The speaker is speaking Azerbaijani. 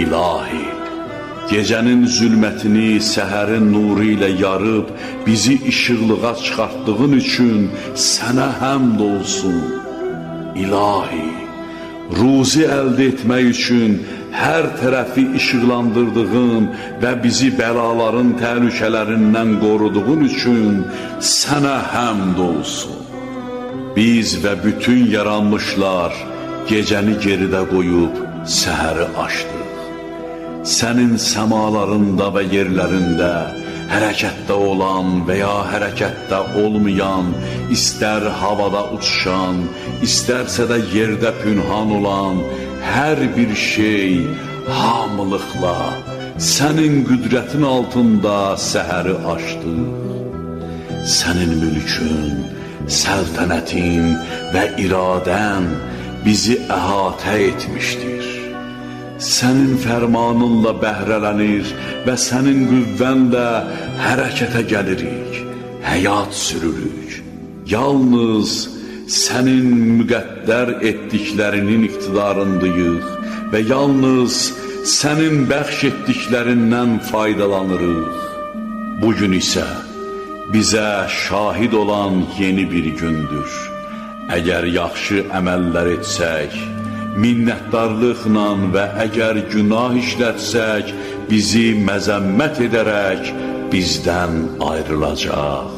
İlahi, gecənin zülmətini səhərin nuru ilə yarıb bizi işıqlığa çıxartdığın üçün sənə həmd olsun. İlahi, ruzi əldə etmək üçün hər tərəfi işıqlandırdığın və bizi bəlaların təhlükələrindən qoruduğun üçün sənə həmd olsun. Biz və bütün yaranmışlar gecəni geridə qoyub səhəri açdıq. Sənin səmalarında və yerlərində hərəkətdə olan və ya hərəkətdə olmayan, istər havada uçuşan, istərsə də yerdə pünhan olan hər bir şey hamılıqla sənin qüdrətin altında səhəri açdıq. Sənin mülkün, səltənətin və iradən bizi əhatə etmişdir. Sənin fərmanınla bəhrələnir və sənin qüvvənlə hərəkətə gəlirik, həyat sürürük. Yalnız sənin müqəddər etdiklərinin iqtidarındayıq və yalnız sənin bəxş etdiklərindən faydalanırıq. Bugün isə bizə şahid olan yeni bir gündür. Əgər yaxşı əməllər etsək, minnətdarlıqla və əgər günah işlətsək, bizi məzəmmət edərək bizdən ayrılacaq.